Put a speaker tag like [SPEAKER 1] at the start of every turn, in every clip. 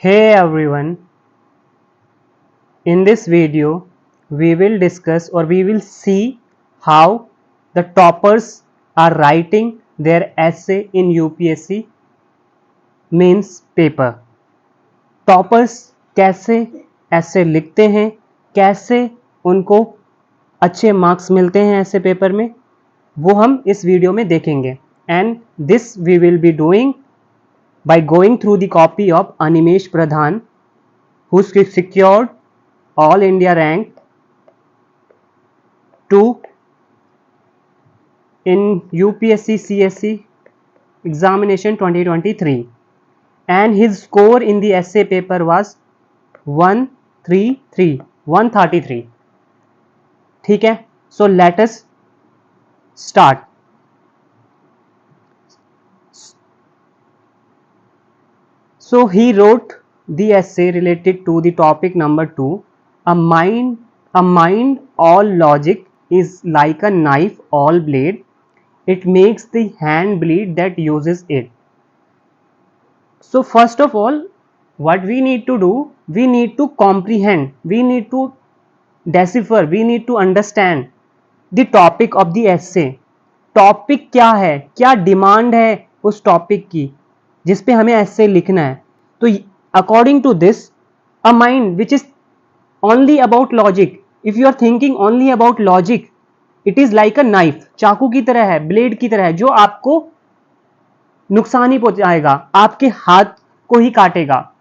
[SPEAKER 1] Hey everyone, in this video we will discuss or we will see how the toppers are writing their essay in UPSC mains paper. Toppers कैसे ऐसे लिखते हैं, कैसे उनको अच्छे marks मिलते हैं ऐसे पेपर में, वो हम इस वीडियो में देखेंगे. And this we will be doing by going through the copy of Animesh Pradhan, who secured All India rank 2 in UPSC CSC examination 2023, and his score in the essay paper was 133. ठीक है, so let us start. So he wrote the essay related to the topic number 2. A mind all logic is like a knife all blade. It makes the hand bleed that uses it. So first of all, what we need to do, we need to comprehend, we need to decipher, we need to understand the topic of the essay. Topic क्या है, क्या demand है उस topic की जिस पे हमें ऐसे लिखना है. तो according to this, a mind which is only about logic, if you are thinking only about logic, it is like a knife, चाकू की तरह है, ब्लेड की तरह है, जो आपको नुकसान ही पहुंचाएगा, आपके हाथ को ही काटेगा.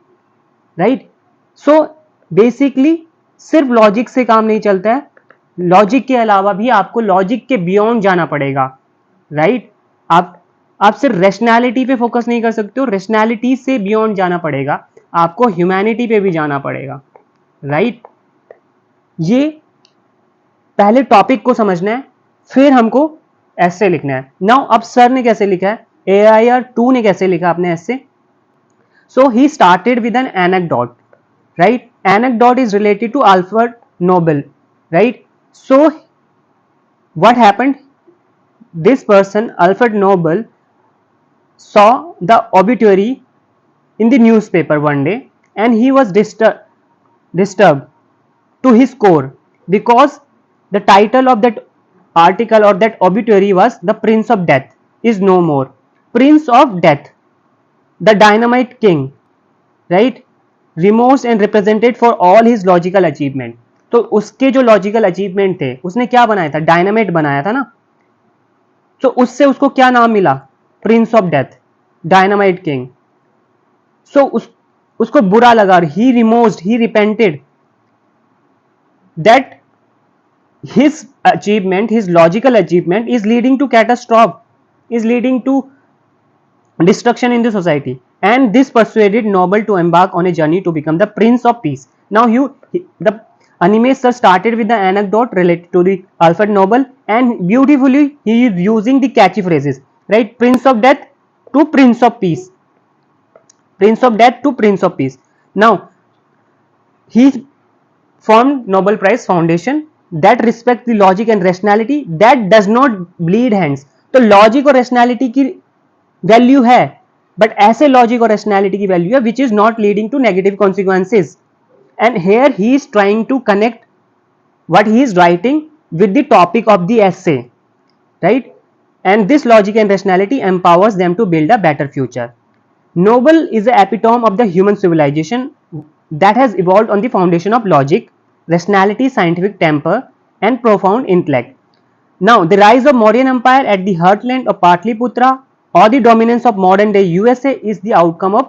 [SPEAKER 1] राइट. सो बेसिकली सिर्फ लॉजिक से काम नहीं चलता है, लॉजिक के अलावा भी आपको लॉजिक के बियॉन्ड जाना पड़ेगा. राइट. आप सिर्फ रेशनैलिटी पे फोकस नहीं कर सकते हो, रेशनैलिटी से बियॉन्ड जाना पड़ेगा, आपको ह्यूमैनिटी पे भी जाना पड़ेगा. राइट. ये पहले टॉपिक को समझना है, फिर हमको ऐसे लिखना है. नाउ अब सर ने कैसे लिखा है, AIR2 ने कैसे लिखा अपने ऐसे. So he started with an anecdote. Right. Anecdote is related to Alfred Nobel. Right. So what happened, this person Alfred Nobel saw the obituary in the newspaper one day, and he was disturbed to his core because the title of that article or that obituary was "The Prince of Death is no more." Prince of Death, the dynamite king, right, remorse and represented for all his logical achievement. तो उसके जो logical achievement थे, उसने क्या बनाया था, dynamite बनाया था ना. तो उससे उसको क्या नाम मिला, prince of death, dynamite king. So उसको बुरा लगा, he remorsed, he repented that his achievement, his logical achievement is leading to catastrophe, is leading to destruction in the society, and this persuaded Nobel to embark on a journey to become the Prince of Peace. Now the Animesh sir started with the anecdote related to the Alfred Nobel, and beautifully he is using the catchy phrases, right? Prince of Death to Prince of Peace, Prince of Death to Prince of Peace. Now he formed Nobel Prize Foundation that respects the logic and rationality, that does not bleed hands. तो logic और rationality की value है, but ऐसे logic और rationality की value है which is not leading to negative consequences. And here he is trying to connect what he is writing with the topic of the essay, right? And this logic and rationality empowers them to build a better future. Noble is the epitome of the human civilization that has evolved on the foundation of logic, rationality, scientific temper, and profound intellect. Now, the rise of Mauryan Empire at the heartland of Patliputra or the dominance of modern day USA is the outcome of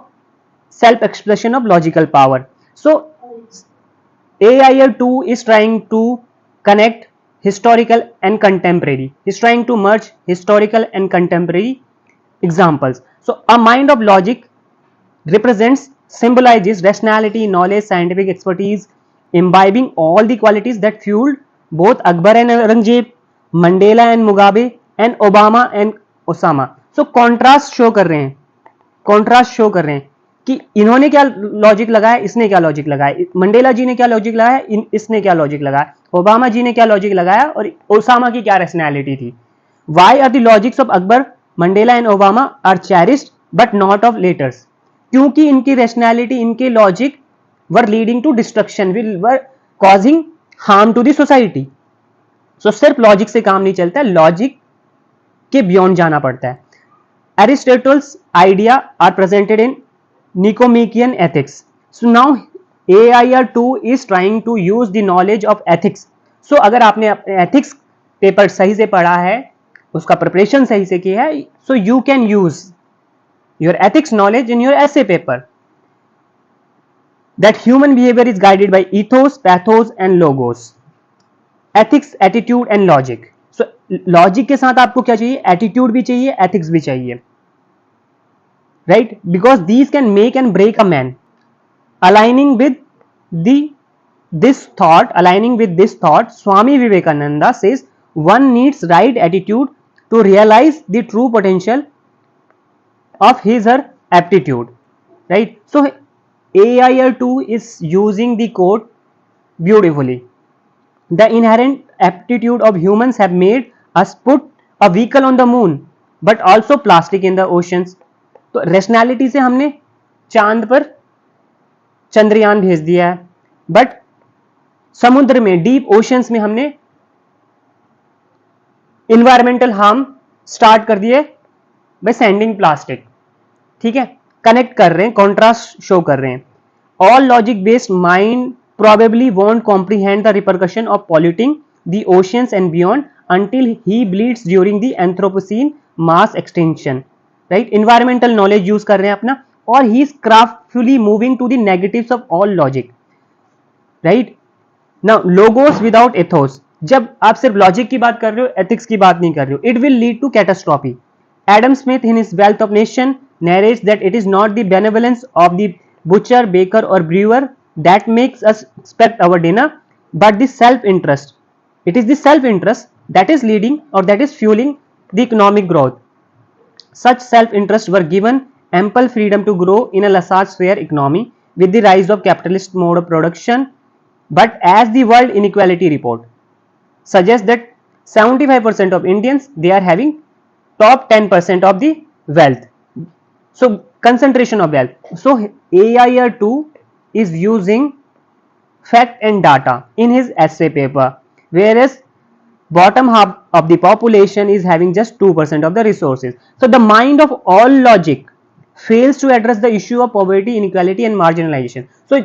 [SPEAKER 1] self-expression of logical power. So, AIR2 is trying to connect historical and contemporary. He's trying to merge historical and contemporary examples. So, a mind of logic represents, symbolizes rationality, knowledge, scientific expertise, imbibing all the qualities that fueled both Akbar and Aurangzeb, Mandela and Mugabe, and Obama and Osama. So, contrast show कर रहे हैं, contrast show कर रहे हैं कि इन्होंने क्या logic लगाया, इसने क्या लॉजिक लगाया, मंडेला जी ने क्या लॉजिक लगाया, इसने क्या लॉजिक लगाया, ओबामा जी ने क्या लॉजिक लगाया, और ओसामा की क्या रैशनैलिटी थी. Why are the logics of Akbar, Mandela and Obama are cherished but not of laters? क्योंकि इनकी रैशनैलिटी, इनके logic were leading to destruction, were causing harm to the society. So सिर्फ logic से काम नहीं चलता, लॉजिक के बियॉन्ड जाना पड़ता है। Aristotle's idea are presented in Nicomachean ethics. So now AIR2 is trying to use the knowledge of ethics. So अगर आपने एथिक्स पेपर सही से पढ़ा है, उसका प्रिपरेशन सही से किया है, so you can use your ethics knowledge in your essay paper. That human behavior is guided by ethos, pathos and logos. Ethics, attitude and logic. So logic के साथ आपको क्या चाहिए? Attitude भी चाहिए, ethics भी चाहिए, right? Because these can make and break a man. Aligning with this thought, Swami Vivekananda says one needs right attitude to realize the true potential of his or her aptitude, right? So AIR2 is using the quote beautifully. The inherent aptitude of humans have made us put a vehicle on the moon, but also plastic in the oceans. तो rationality से हमने चांद पर चंद्रयान भेज दिया है, but समुद्र में, डीप ओशंस में हमने इन्वायरमेंटल हार्म स्टार्ट कर दिए बाय सेंडिंग प्लास्टिक। ठीक है, कनेक्ट कर रहे हैं, कॉन्ट्रास्ट शो कर रहे हैं। All logic based mind probably won't comprehend the repercussion of polluting the oceans and beyond until he bleeds during the Anthropocene mass extinction, right? Environmental knowledge use कर रहे हैं अपना, और he is craftfully moving to the negatives of all logic, right? Now logos without ethos, जब आप सिर्फ logic की बात कर रहे हो, एथिक्स की बात नहीं कर रहे हो, it will lead to catastrophe. Adam Smith in his Wealth of Nation narrates that it is not the benevolence of the butcher, baker or brewer that makes us expect our dinner, but the self-interest. It is the self-interest that is leading or that is fueling the economic growth. Such self-interest were given ample freedom to grow in a laissez-faire economy with the rise of capitalist mode of production. But as the World Inequality Report suggests that 75% of Indians, they are having top 10% of the wealth. So concentration of wealth. So AIR2 is using fact and data in his essay paper, whereas bottom half of the population is having just 2% of the resources. So the mind of all logic fails to address the issue of poverty, inequality and marginalization. So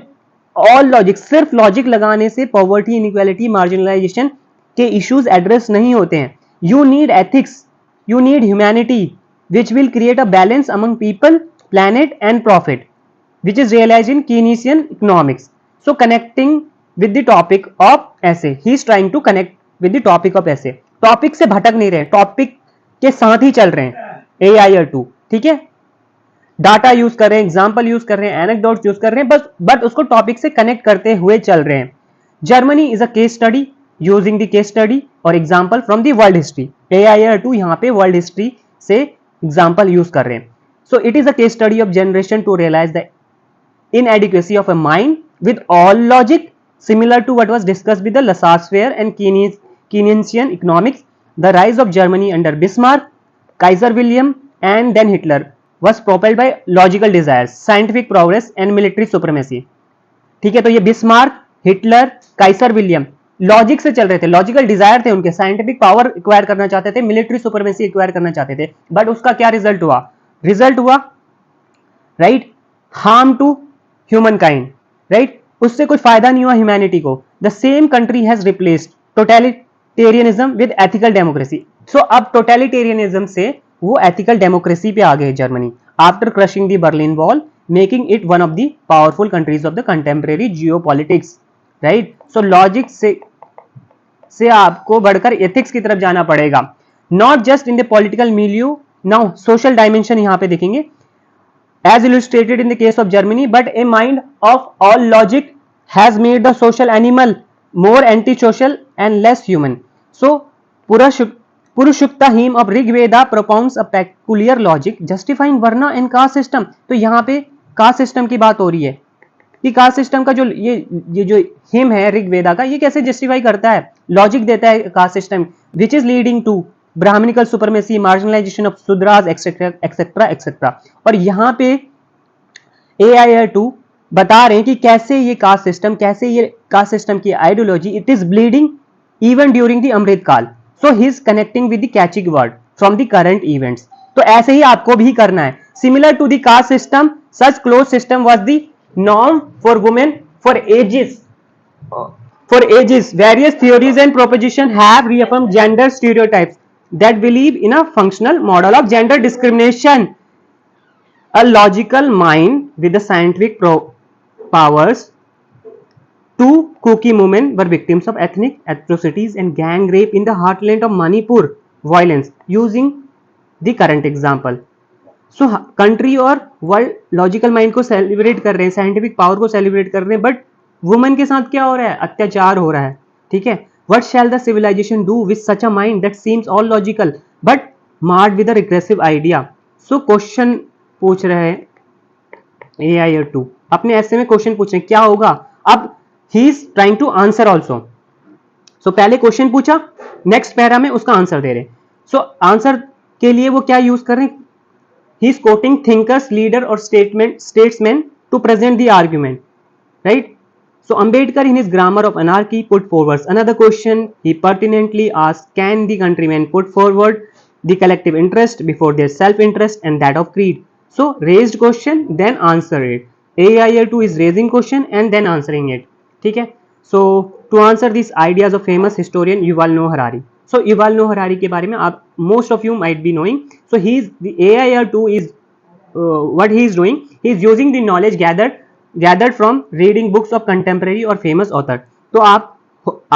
[SPEAKER 1] all logic, सिर्फ logic लगाने से poverty, inequality, marginalization के issues address नहीं होते हैं. You need ethics, you need humanity, which will create a balance among people, planet and profit, which is realized in Keynesian economics. So connecting with the topic of essay, he is trying to connect with the topic of essay. Topic से भटक नहीं रहे, topic के साथ ही चल रहे हैं AIR2, ठीक है? डाटा यूज कर रहे हैं, एग्जाम्पल यूज कर रहे हैं, एनेक्डोट्स यूज कर रहे हैं, बस बट उसको टॉपिक से कनेक्ट करते हुए चल रहे हैं। Germany is a case study using the case study और example from the world history. AIR2 यहाँ पे वर्ल्ड हिस्ट्री से एग्जाम्पल यूज कर रहे हैं। So it is a case study of generation to realise the inadequacy of a mind with all logic, similar to what was discussed with the laissez-faire and Keynesian economics. The rise of Germany under Bismarck, Kaiser Wilhelm and then Hitler was propelled by logical desires, scientific progress and military supremacy. ठीक है, तो ये Bismarck, Hitler, Kaiser William logic से चल रहे थे, logical Dzire थे उनके, साइंटिफिक पावर एक्वायर करना चाहते थे, मिलिट्री सुपरमेसी एक्वायर करना चाहते थे, बट उसका क्या रिजल्ट हुआ? Right, harm to human kind, right, उससे कुछ फायदा नहीं हुआ ह्यूमैनिटी को। The same country has replaced totalitarianism with ethical democracy. So अब टोटलिटेरियनिज्म से वो एथिकल डेमोक्रेसी पे आ गए Germany, after crushing the Berlin wall, making it one of the powerful countries of the contemporary geopolitics, right. So logic से आपको बढ़कर ethics की तरफ जाना पड़ेगा, not just in the political milieu. Now social dimension यहां पे देखेंगे, as illustrated in the case of Germany, but a mind of all logic has made the social animal more antisocial and less human. So Purushukta hymn of Rig Veda propounds a peculiar logic justifying varna and caste system. तो यहाँ पे caste system की बात हो रही है कि caste system का जो ये जो हिम है ऋग वेदा का, ये कैसे जस्टिफाई करता है, लॉजिक देता है caste system which is leading to Brahmanical supremacy, marginalisation of Shudras etcetera etcetera etcetera. और यहाँ पे AIR2 बता रहे हैं कि कैसे ये कास्ट सिस्टम की ideology it is bleeding even during the Amrit Kaal. So he is connecting with the catching word from the current events. तो ऐसे ही आपको भी करना है. Similar to the caste system, such close system was the norm for women for ages. For ages, various theories and propositions have reaffirmed gender stereotypes that believe in a functional model of gender discrimination. A logical mind with the scientific powers. Two Kuki women were victims of ethnic atrocities and gang rape in the heartland of Manipur violence, using the current example. So country और world logical mind को celebrate कर रहे हैं, scientific power को celebrate कर रहे हैं, but women के साथ क्या हो रहा है? अत्याचार हो रहा है. ठीक है. What shall the civilisation do with such a mind that seems all logical but marred with a regressive idea. So question पूछ रहे हैं AIR2, अपने ऐसे में क्वेश्चन पूछ रहे हैं क्या होगा. अब he is trying to answer also. So पहले क्वेश्चन पूछा, नेक्स्ट पैरा में उसका आंसर दे रहे. सो आंसर के लिए वो क्या यूज कर रहे हैं? He is quoting thinkers, leader or statesmen to present the argument, right? So Ambedkar in his Grammar of Anarchy put forward another question. He pertinently asked, can the countrymen put forward the collective interest before their self-interest and that of creed? So raised question, then answer it. AIR2 is raising question and then answering it. ठीक है. So to answer these ideas of famous historian Yuval Noah Harari. So Yuval Noah Harari के बारे में आप most of you might be knowing. So he is the AIR2 is what he is doing. He is using the knowledge gathered from reading books of contemporary or famous author. तो आप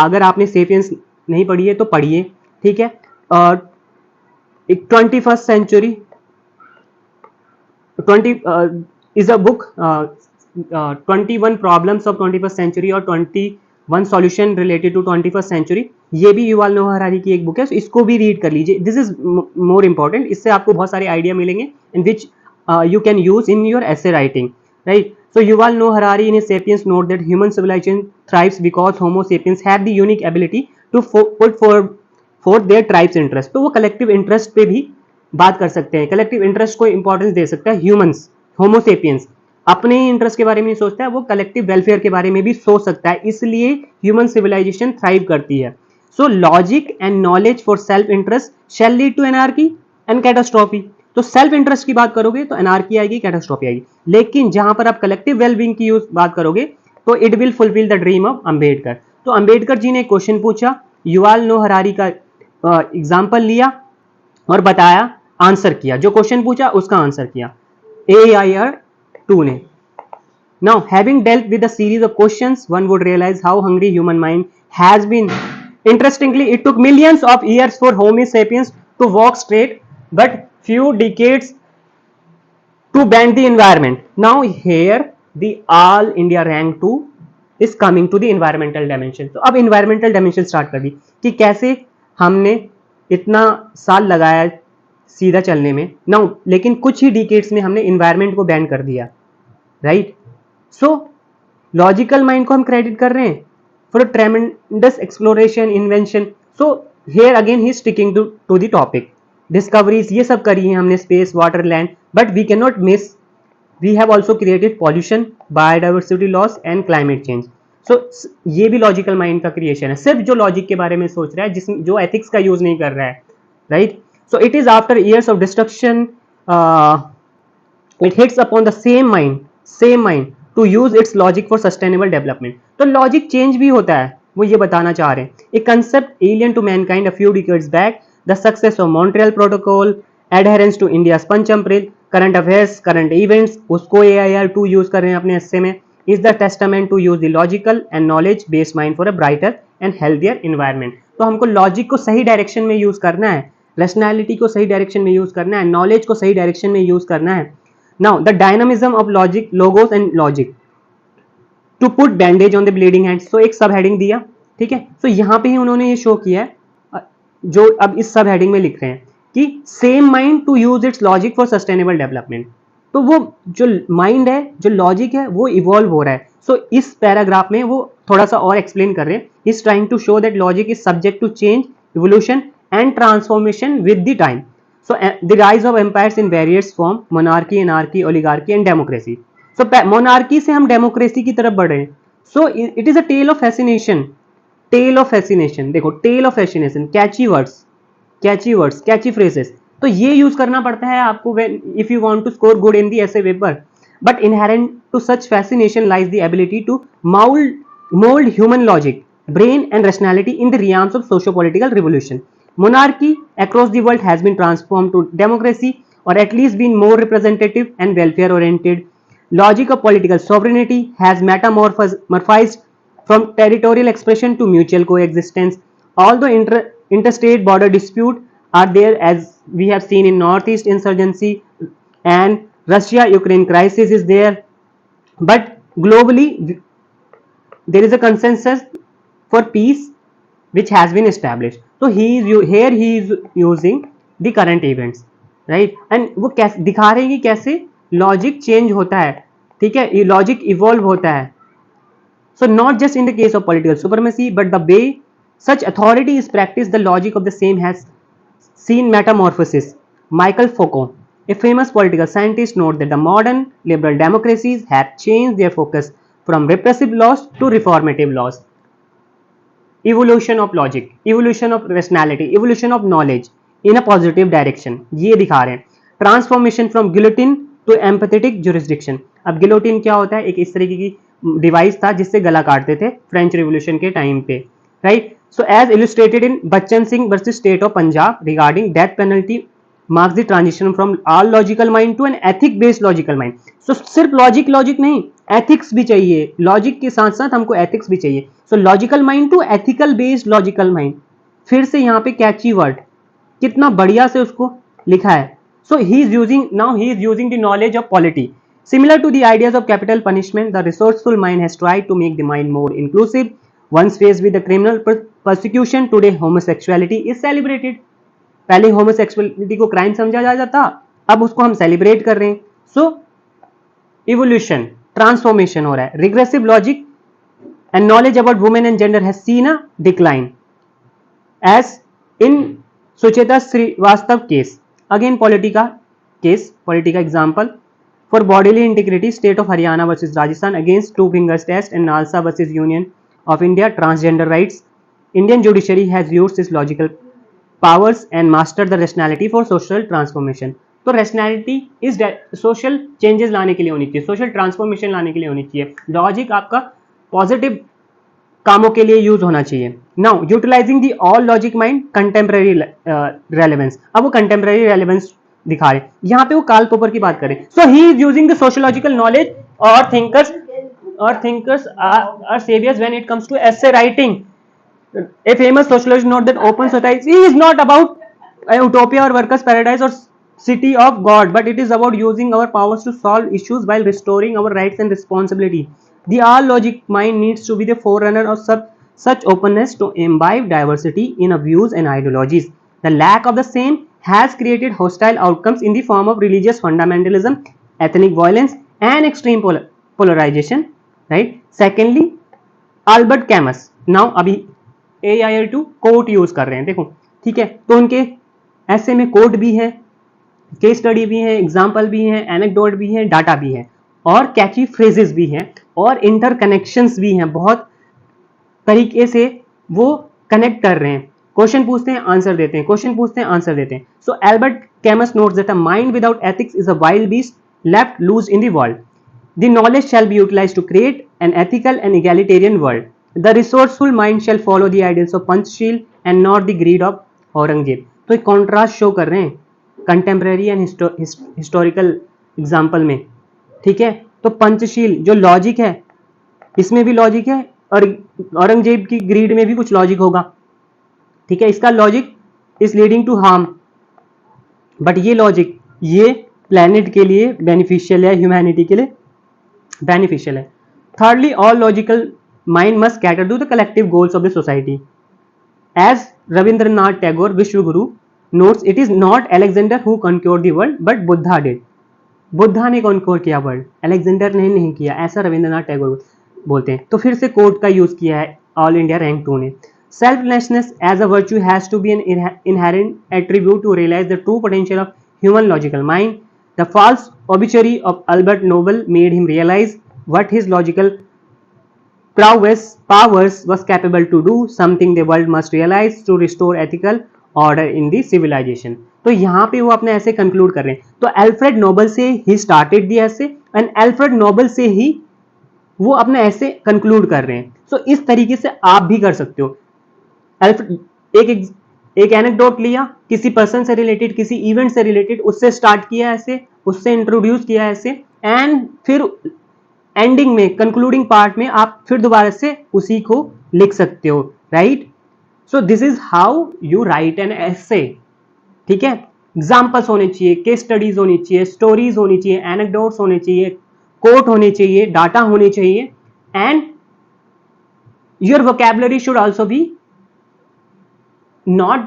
[SPEAKER 1] अगर आपने sapiens नहीं पढ़ी है तो पढ़िए. ठीक है. 21st century 20 is a book 21 problems of 21st century और 21 solution related to 21st century. ये भी युवाल नोआ हरारी की एक बुक है. so इसको भी रीड कर लीजिए. This is more important. इससे आपको बहुत सारे आइडिया मिलेंगे इन विच you can use in your essay writing, right? So Yuval Noah Harari in his Sapiens note that human civilization thrives because Homo sapiens have the unique ability to put forth their tribe's interest. तो वो collective interest पे भी बात कर सकते हैं. collective interest को importance दे सकता है. humans, Homo sapiens अपने ही इंटरेस्ट के बारे में नहीं सोचता है, वो कलेक्टिव वेलफेयर के बारे में भी सोच सकता है. इसलिए ह्यूमन सिविलाइजेशन थ्राइव करती है. So logic and knowledge for self interest shall lead to anarchy and catastrophe. तो सेल्फ इंटरेस्ट की बात करोगे तो एनार्की आएगी, कैटास्ट्रॉफी आएगी. लेकिन जहां पर आप कलेक्टिव वेलबींग की बात करोगे तो it will fulfil the dream of Ambedkar. तो अंबेडकर जी ने एक क्वेश्चन पूछा, युवाल नोआ हरारी का एग्जाम्पल लिया और बताया, आंसर किया. जो क्वेश्चन पूछा उसका आंसर किया AIR2 ने. Now, having dealt with a series of questions, one would realize how hungry human mind has been. Interestingly, it took millions of years for Homo sapiens to walk straight, but few decades to bend the environment. Now, here the All India Rank 2 is coming to the environmental dimension. तो अब environmental dimension start कर दी कि कैसे हमने इतना साल लगाया सीधा चलने में. Now, लेकिन कुछ ही decades में हमने environment को bend कर दिया, right? सो लॉजिकल माइंड को हम क्रेडिट कर रहे हैं for tremendous exploration, invention. So here again he sticking to the topic. Discoveries ये सब करी हैं हमने, space, water, land, but we can not miss we have also created pollution, biodiversity loss and climate change. So ये भी logical mind का creation है. सिर्फ जो लॉजिक के बारे में सोच रहा है, जिसमें जो एथिक्स का यूज नहीं कर रहा है, right? So it is after years of destruction it hits upon the same mind to use its logic for sustainable development. तो लॉजिक चेंज भी होता है, वो ये बताना चाह रहे हैं. A concept alien to mankind a few decades back, the success of Montreal Protocol, adherence to India's Pancham-Pril, current affairs, current events, उसको AIR2 यूज कर रहे हैं अपने हिस्से में, is the testament to use the logical and knowledge based mind for a brighter and healthier environment. तो हमको logic को सही डायरेक्शन में यूज करना है, रैशनैलिटी को सही डायरेक्शन में यूज करना है, नॉलेज को सही डायरेक्शन में यूज करना है. Now, the dynamism of logic, logos and logic to put bandage on the bleeding hand. So एक सब हेडिंग दिया, ठीक है. So यहाँ पे ही उन्होंने ये शो किया है, जो अब इस सब हेडिंग में लिख रहे हैं कि same mind to use its logic for sustainable development. तो वो जो माइंड है, जो लॉजिक है, वो इवॉल्व हो रहा है. सो इस पैराग्राफ में वो थोड़ा सा और एक्सप्लेन कर रहे हैं. Is trying to show that logic is subject to change, evolution and transformation with the time. So the rise of empires in various form, monarchy, anarchy, oligarchy and democracy. So monarchy से हम democracy की तरफ बढ़े। So it is a tale of fascination, tale of fascination, देखो tale of fascination, catchy words, catchy words, catchy phrases, तो ये use करना पड़ता है आपको when if you want to score good in the essay paper. But inherent to such fascination lies the ability to mold human logic, brain and rationality in the realms of socio-political revolution. Monarchy across the world has been transformed to democracy, or at least been more representative and welfare oriented. Logic of political sovereignty has metamorphosed from territorial expression to mutual coexistence. Although interstate border disputes are there, as we have seen in Northeast insurgency and Russia-Ukraine crisis is there, but globally there is a consensus for peace which has been established. So here he is using the current events, right? And वो कैसे दिखा रहे हैं कि कैसे logic change होता है, ठीक है, ये लॉजिक इवॉल्व होता है. So not just in the case of political supremacy, but the way such authority is practiced, the logic of the same has seen metamorphosis. Michael Foucault, a famous political scientist, noted that the modern liberal democracies have changed their focus from repressive laws to reformative laws. Evolution of logic, evolution of rationality, evolution of knowledge in a positive direction. ये दिखा रहे हैं. Transformation from guillotine to empathetic jurisdiction. अब guillotine क्या होता है? एक इस तरीके की डिवाइस था जिससे गला काटते थे फ्रेंच रिवोल्यूशन के टाइम पे, right? So as illustrated in Bachan Singh versus state of Punjab regarding death penalty marks the transition from all logical mind to an ethic based logical mind. So सिर्फ लॉजिक नहीं, एथिक्स भी चाहिए, लॉजिक के साथ साथ हमको एथिक्स भी चाहिए. So logical mind to ethical based logical mind. फिर से यहाँ पे कैची वर्ड कितना बढ़िया से उसको लिखा है. So he is using the knowledge of polity. Similar to the ideas of capital punishment, the resourceful mind has tried to make the mind more inclusive. Once faced with the criminal persecution, today homosexuality is celebrated. पहले homosexuality को crime समझा जाता था, अब उसको हम celebrate कर रहे हैं. सो इवोल्यूशन, ट्रांसफॉर्मेशन हो रहा है. Regressive logic and knowledge about women and gender has seen a decline as in Sucheta Srivastava case. Again political case, political example. For bodily integrity, state of Haryana versus Rajasthan against two fingers test and NALSA versus union of India, transgender rights. Indian judiciary has used this logical powers and master the rationality for social transformation. तो rationality is social changes लाने के लिए होनी चाहिए, social transformation लाने के लिए होनी चाहिए. लॉजिक आपका पॉजिटिव कामों के लिए यूज होना चाहिए. Now utilising the all logic mind contemporary relevance. अब वो कंटेम्प्रेरी रेलेवेंस दिखा रहे. यहाँ पे वो कार्ल पॉपर की बात करें. So he is using the sociological knowledge और thinkers are saviors when it comes to essay writing. A famous sociologist noted that open society is not about a utopia or workers' paradise or city of God, but it is about using our powers to solve issues while restoring our rights and responsibility. The all-logic mind needs to be the forerunner of such openness to imbibe diversity in views and ideologies. The lack of the same has created hostile outcomes in the form of religious fundamentalism, ethnic violence, and extreme polarization. Right? Secondly, Albert Camus. Now, अभी AIL2 coat use कर रहे हैं, देखो, ठीक है. तो उनके ऐसे में कोट भी है, केस स्टडी भी है, एग्जाम्पल भी है, एनेक्डोट भी है, डाटा भी है, और कैची फ्रेजेस भी हैं, और इंटरकनेक्शंस भी हैं. बहुत तरीके से वो कनेक्ट कर रहे हैं. क्वेश्चन पूछते हैं, आंसर देते हैं, क्वेश्चन पूछते हैं, आंसर देते हैं. So Albert Camus notes that a mind without ethics is a wild beast left loose in the world. The knowledge shall be utilised to create an ethical and egalitarian world. The resourceful mind shall follow the ideals of Panchasheel and not the greed of Aurangzeb. तो एक contrast show कर रहे हैं contemporary and historical example में, ठीक है. तो पंचशील जो लॉजिक है, इसमें भी लॉजिक है, और औरंगजेब की ग्रीड में भी कुछ लॉजिक होगा, ठीक है. इसका logic is leading to harm, but ये लॉजिक ये प्लैनेट के लिए बेनिफिशियल है, ह्यूमैनिटी के लिए बेनिफिशियल है. Thirdly, all logical mind must cater to the collective goals of the society. As Rabindranath Tagore, Vishwaguru, notes, it is not Alexander who conquered the world, but Buddha did. Buddha ने conquer किया world, Alexander ने नहीं किया, ऐसा रविंद्रनाथ टैगोर बोलते हैं. तो फिर से कोर्ट का यूज किया है ऑल इंडिया रैंक 2 ने. Selflessness as a virtue has to be an inherent attribute to realise the true potential of human logical mind. The false obituary of Albert Nobel made him realize what his logical powers was capable to do, something the world must realize to restore ethical order in the civilization. तो यहाँ पे वो अपने ऐसे conclude कर रहे हैं. तो अल्फ्रेड नोबल से ही स्टार्टेड दी ऐसे एंड अल्फ्रेड नोबल से ही वो अपने ऐसे कंक्लूड कर रहे हैं. सो इस तरीके से आप भी कर सकते हो. एक एनेक्डोट लिया, किसी पर्सन से रिलेटेड, किसी इवेंट से रिलेटेड, उससे स्टार्ट किया ऐसे, उससे इंट्रोड्यूस किया ऐसे, एंड फिर एंडिंग में, कंक्लूडिंग पार्ट में आप फिर दोबारा से उसी को लिख सकते हो. Right. So this is how you right an essay. ठीक है. एग्जाम्पल्स होने चाहिए, केस स्टडीज होनी चाहिए, स्टोरीज होनी चाहिए, एनेक्डोट्स होने चाहिए, कोट होने चाहिए, डाटा होने चाहिए, and your vocabulary should also be not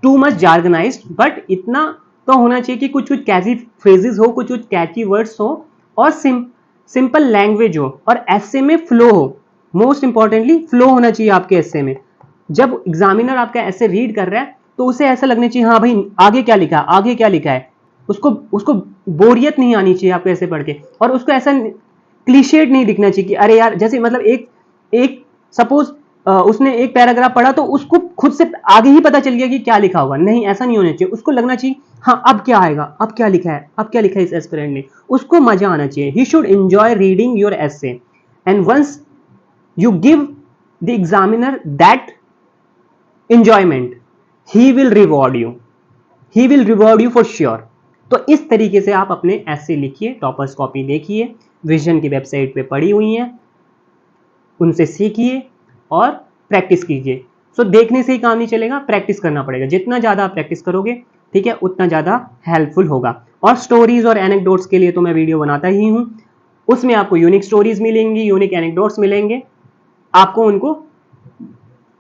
[SPEAKER 1] too much jargonised, but इतना तो होना चाहिए कि कुछ कुछ कैची फ्रेजेस हो, कुछ कुछ कैची वर्ड्स हो, और सिंपल लैंग्वेज हो, और एसे में फ्लो हो. मोस्ट इंपॉर्टेंटली फ्लो होना चाहिए आपके एसे में. जब एग्जामिनर आपका ऐसे रीड कर रहा है तो उसे ऐसा लगना चाहिए हाँ भाई आगे क्या लिखा है, आगे क्या लिखा है. उसको बोरियत नहीं आनी चाहिए आपको ऐसे पढ़ के, और उसको ऐसा क्लीशेड नहीं दिखना चाहिए कि अरे यार, जैसे मतलब एक सपोज उसने एक पैराग्राफ पढ़ा तो उसको खुद से आगे ही पता चल गया कि क्या लिखा होगा. नहीं, ऐसा नहीं होना चाहिए. उसको लगना चाहिए हाँ अब क्या आएगा, अब क्या लिखा है, अब क्या लिखा है इस एस्पिरेंट ने. उसको मजा आना चाहिए. He should enjoy reading your essay, and once you give the examiner that enjoyment, he will reward you, he will reward you for sure. तो इस तरीके से आप अपने ऐसे लिखिए, टॉपर्स कॉपी देखिए, विजन की वेबसाइट पे पड़ी हुई हैं, उनसे सीखिए और प्रैक्टिस कीजिए. सो देखने से ही काम नहीं चलेगा, प्रैक्टिस करना पड़ेगा. जितना ज़्यादा आप प्रैक्टिस करोगे, ठीक है, उतना ज़्यादा हेल्पफुल होगा. और स्टोरीज और एनेक्डोट्स के लिए तो मैं वीडियो बनाता ही हूँ. उसमें आपको यूनिक स्टोरीज मिलेंगी, यूनिक एनेक्डोट्स मिलेंगे. आपको उनको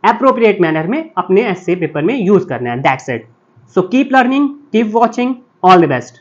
[SPEAKER 1] appropriate manner में अपने essay पेपर में यूज करना है. That's it. So keep learning, keep watching. All the best.